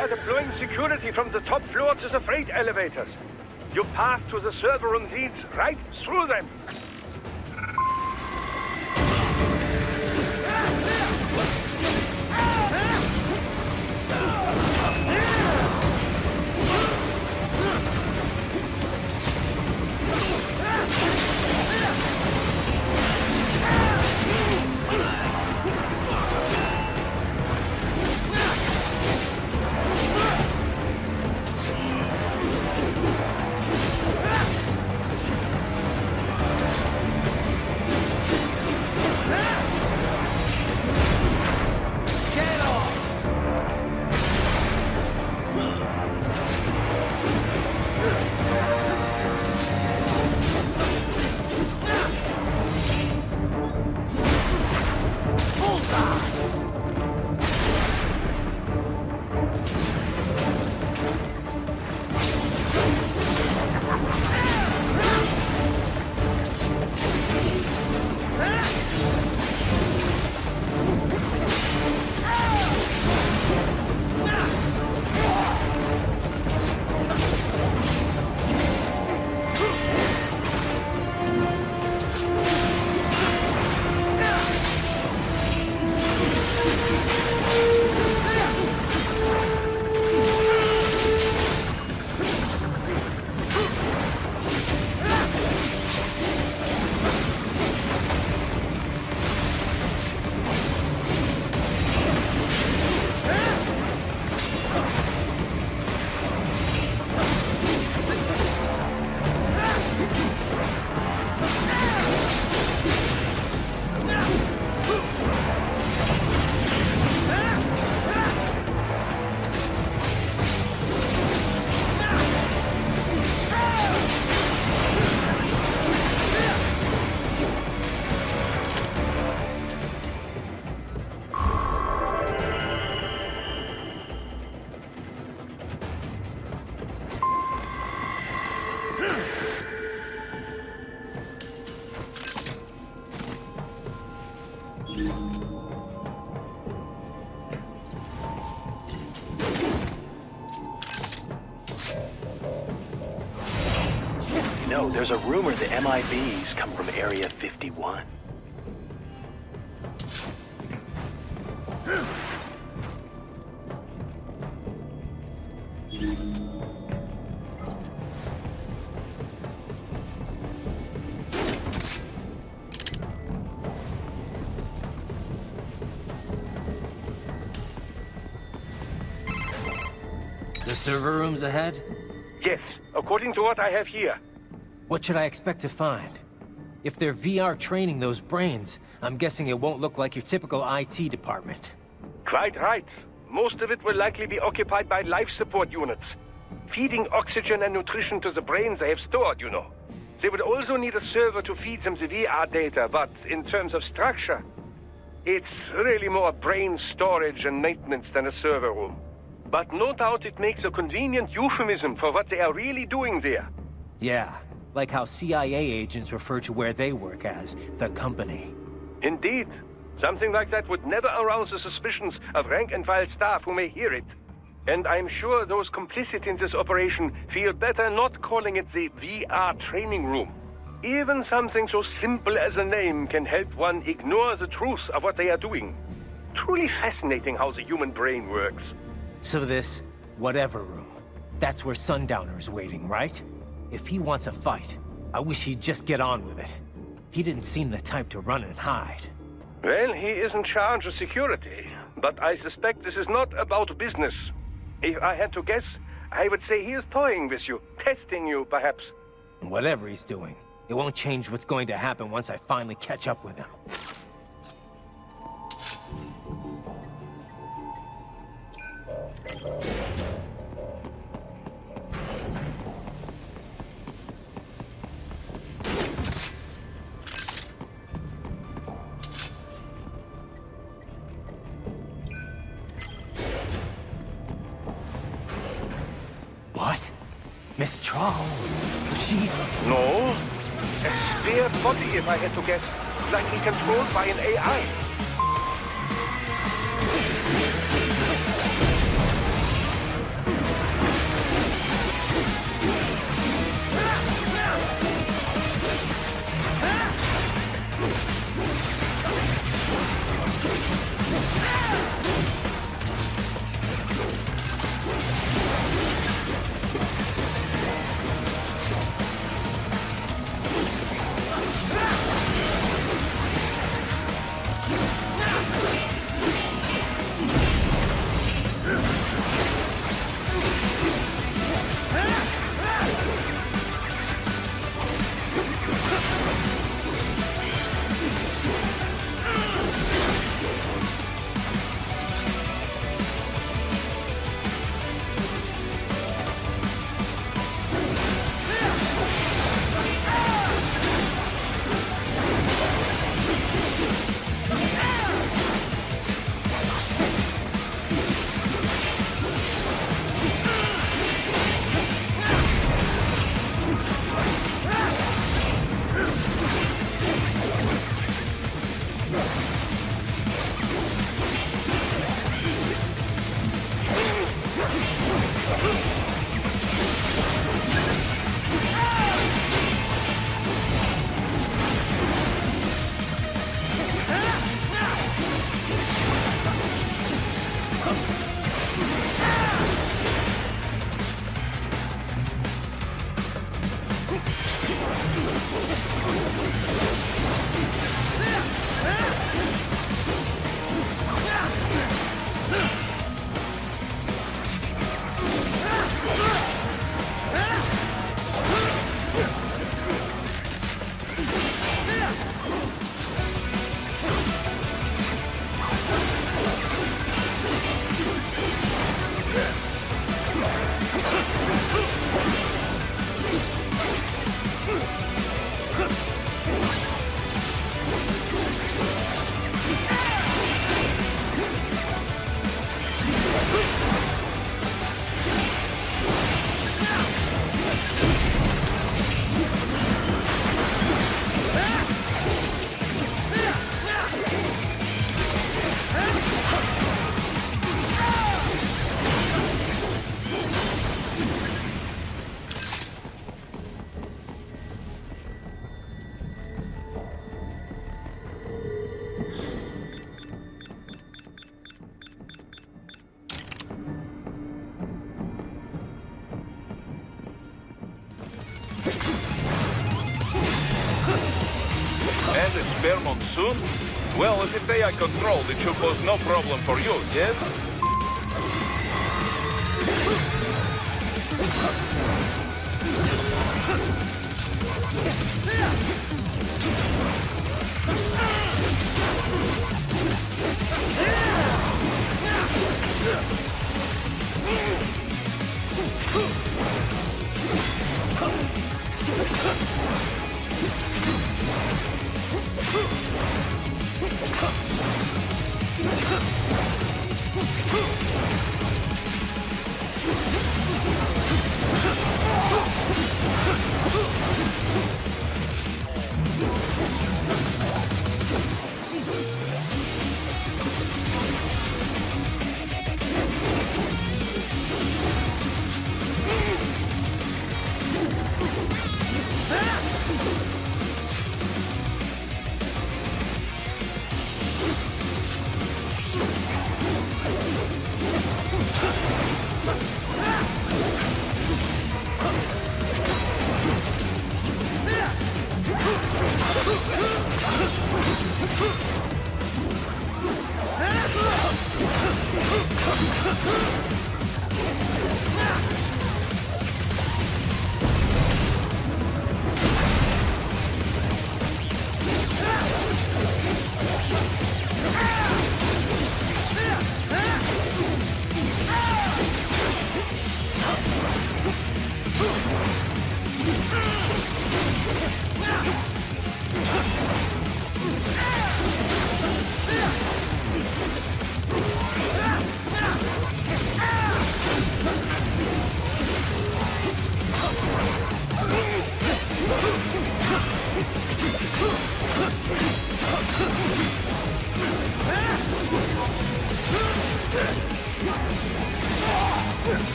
are deploying security from the top floor to the freight elevators. Your path to the server room leads right through them. No, there's a rumor the MIBs come from Area 51. The server room's ahead? Yes, according to what I have here. What should I expect to find? If they're VR training those brains, I'm guessing it won't look like your typical IT department. Quite right. Most of it will likely be occupied by life support units, feeding oxygen and nutrition to the brains they have stored, you know. They will also need a server to feed them the VR data, but in terms of structure, it's really more brain storage and maintenance than a server room. But no doubt it makes a convenient euphemism for what they are really doing there. Yeah, like how CIA agents refer to where they work as the company. Indeed. Something like that would never arouse the suspicions of rank-and-file staff who may hear it. And I'm sure those complicit in this operation feel better not calling it the VR training room. Even something so simple as a name can help one ignore the truth of what they are doing. Truly fascinating how the human brain works. So this, whatever room, that's where Sundowner's waiting, right? If he wants a fight, I wish he'd just get on with it. He didn't seem the type to run and hide. Well, he is in charge of security, but I suspect this is not about business. If I had to guess, I would say he is toying with you, testing you, perhaps. Whatever he's doing, it won't change what's going to happen once I finally catch up with him. What? Miss Troll? She's... No. A spare body, if I had to guess. Likely controlled by an AI. a spare monsoon? Well, if it's AI controlled, it should pose no problem for you, yes?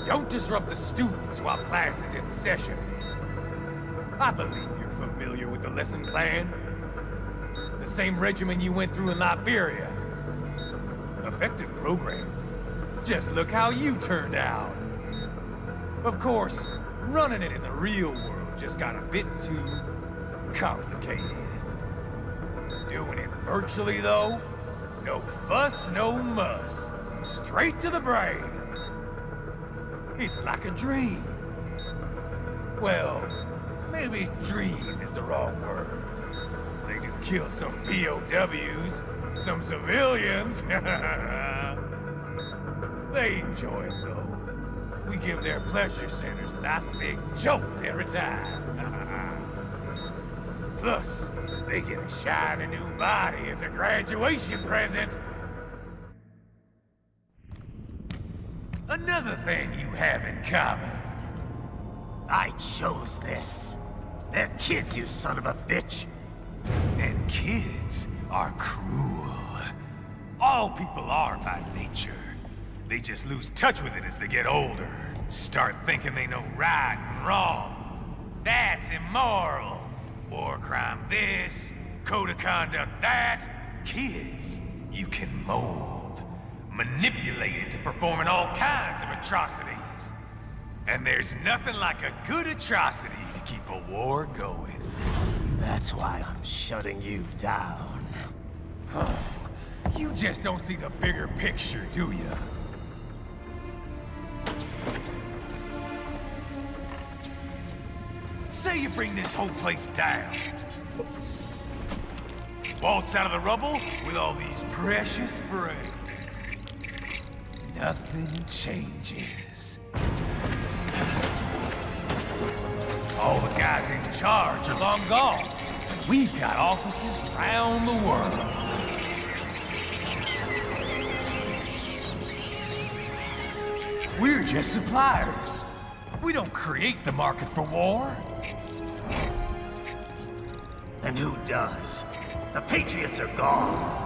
Don't disrupt the students while class is in session. I believe you're familiar with the lesson plan. The same regimen you went through in Liberia. Effective program. Just look how you turned out. Of course, running it in the real world just got a bit too complicated. Doing it virtually, though, no fuss, no muss. Straight to the brain. It's like a dream. Well, maybe dream is the wrong word. They do kill some POWs, some civilians. They enjoy it, though. We give their pleasure centers a nice big jolt every time. Plus, they get a shiny new body as a graduation present. Another thing you have in common. I chose this. They're kids, you son of a bitch. And kids are cruel. All people are by nature. They just lose touch with it as they get older. Start thinking they know right and wrong. That's immoral. War crime this, code of conduct that. Kids, you can mold, manipulate into performing all kinds of atrocities. And there's nothing like a good atrocity to keep a war going. That's why I'm shutting you down. You just don't see the bigger picture, do you? Say you bring this whole place down. Waltz out of the rubble with all these precious brains. Nothing changes. All the guys in charge are long gone. We've got offices round the world. We're just suppliers. We don't create the market for war. And who does? The Patriots are gone.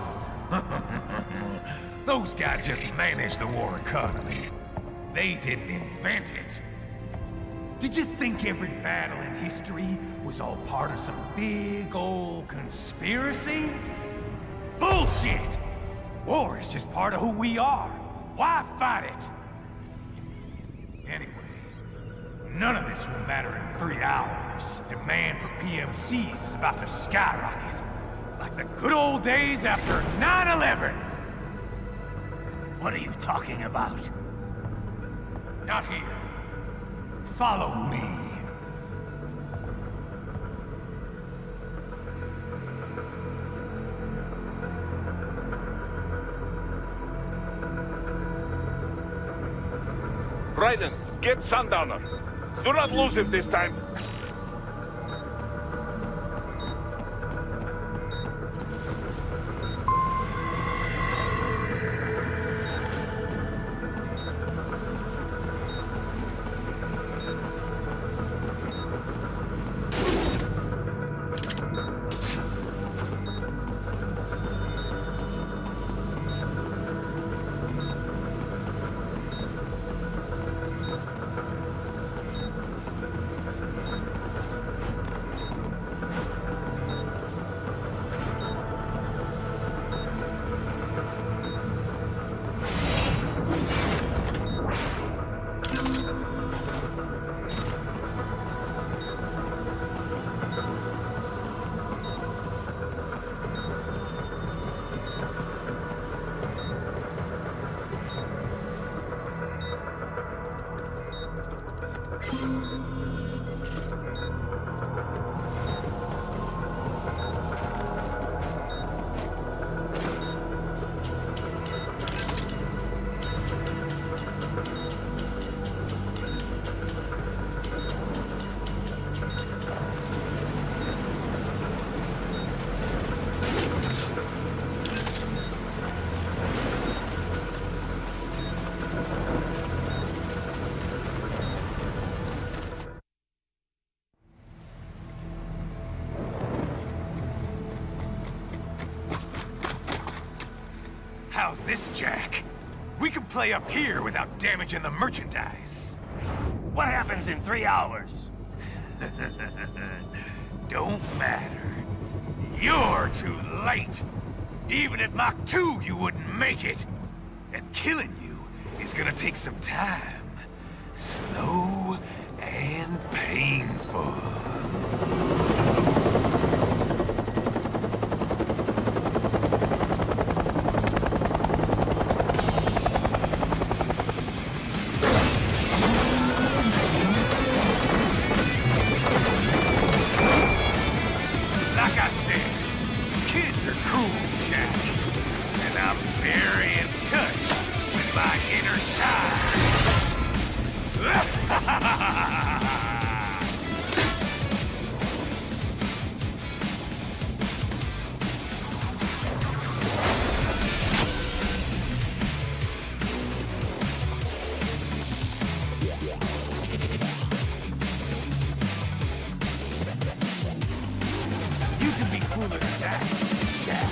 Those guys just manage the war economy. They didn't invent it. Did you think every battle in history was all part of some big old conspiracy? Bullshit! War is just part of who we are. Why fight it? Anyway, none of this will matter in 3 hours. Demand for PMCs is about to skyrocket. Like the good old days after 9/11. What are you talking about? Not here. Follow me. Raiden, get Sundowner. Do not lose him this time. How's this, Jack? We can play up here without damaging the merchandise. What happens in 3 hours? Don't matter. You're too late. Even at Mach 2, you wouldn't make it. And killing you is gonna take some time. Slow and painful. Like I said, kids are cool, Jack. And I'm very in touch with my inner child. You can be cooler than that, Jack.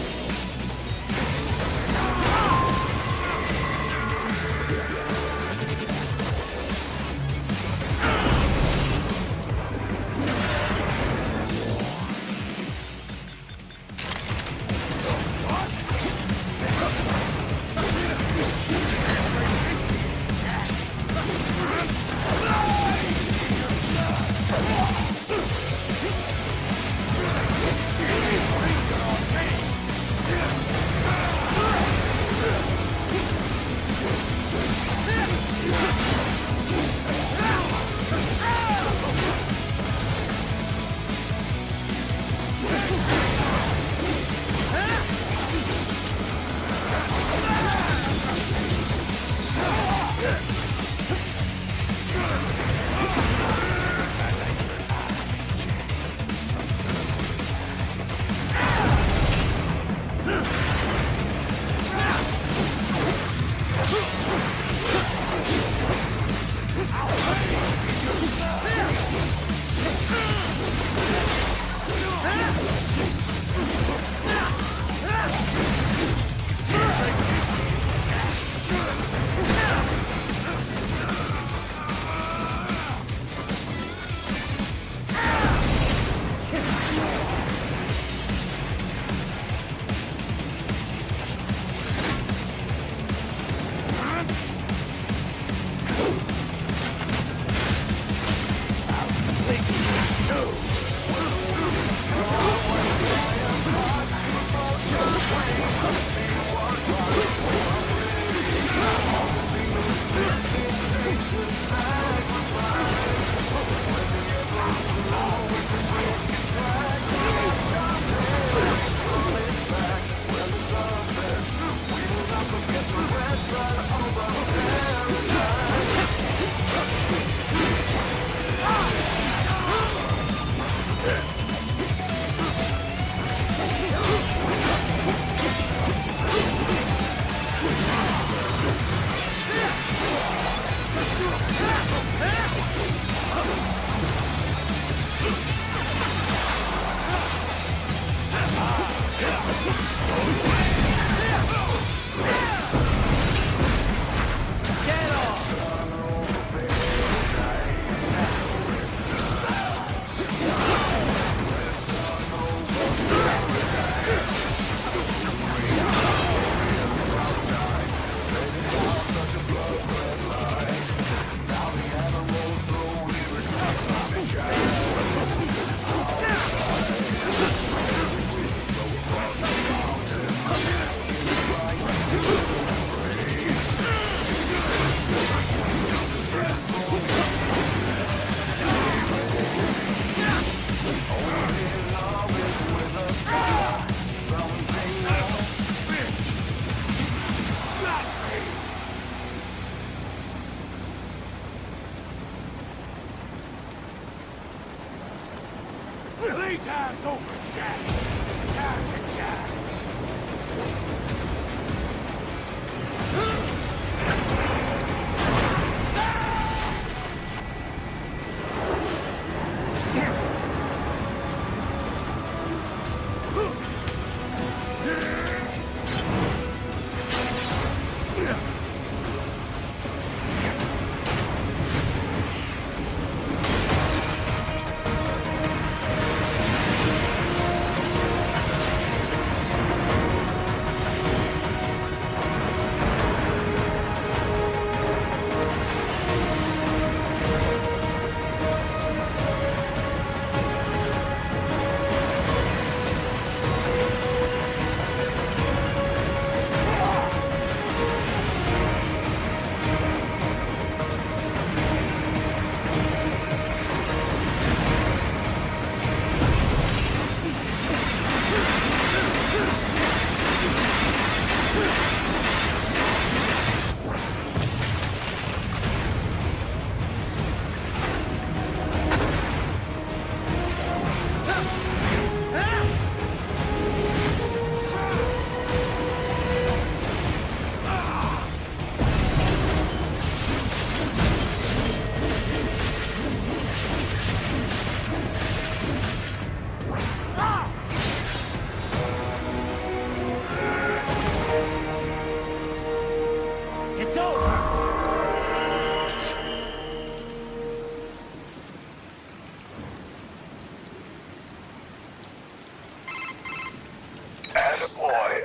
Boy,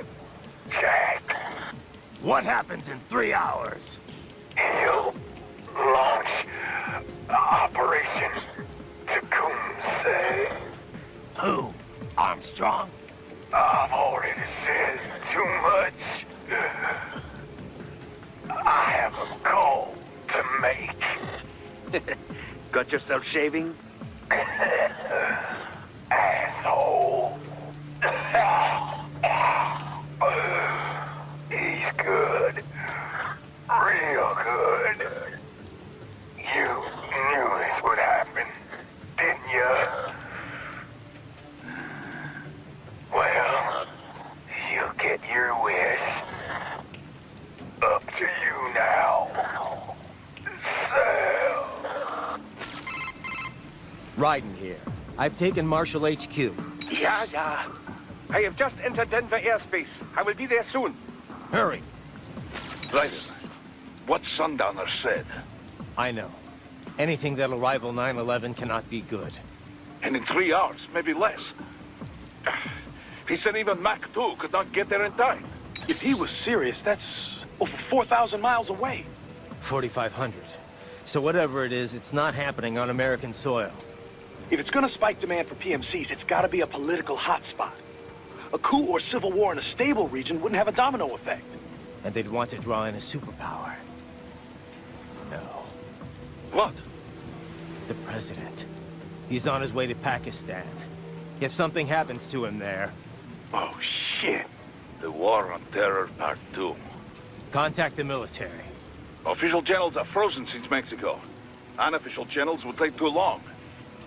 Jack, What happens in 3 hours? he'll launch Operation Tecumseh. Who? Armstrong? I've already said too much. I have a call to make. Got yourself shaving? Asshole. He's good. Real good. You knew this would happen, didn't you? Well, you get your wish. Up to you now. Sam. Raiden here. I've taken Marshall HQ. Yeah. I have just entered Denver airspace. I will be there soon. Hurry. Raiden, what Sundowner said. I know. Anything that'll rival 9/11 cannot be good. And in 3 hours, maybe less. He said even Mach 2 could not get there in time. If he was serious, that's over 4,000 miles away. 4,500. So whatever it is, it's not happening on American soil. If it's gonna spike demand for PMCs, it's gotta be a political hotspot. A coup or civil war in a stable region wouldn't have a domino effect. And they'd want to draw in a superpower. No. What? The president. He's on his way to Pakistan. If something happens to him there, Oh, shit. The War on Terror Part 2. contact the military. Official channels are frozen since Mexico. Unofficial channels would take too long.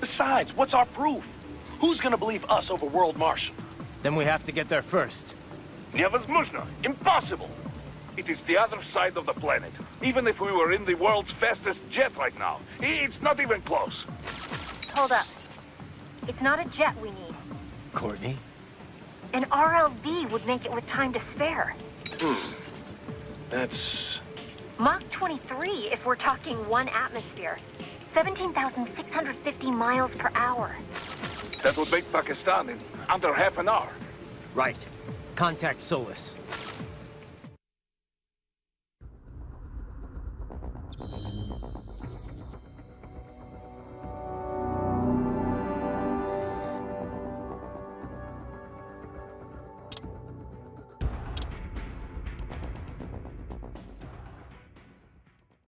Besides, what's our proof? Who's gonna believe us over World Marshal? Then we have to get there first. Невозможно. Impossible. It is the other side of the planet. Even if we were in the world's fastest jet right now, it's not even close. Hold up. It's not a jet we need. Courtney? An RLV would make it with time to spare. That's... Mach 23 if we're talking 1 atmosphere. 17,650 miles per hour. That would make Pakistan in under half an hour. Right. Contact Solus.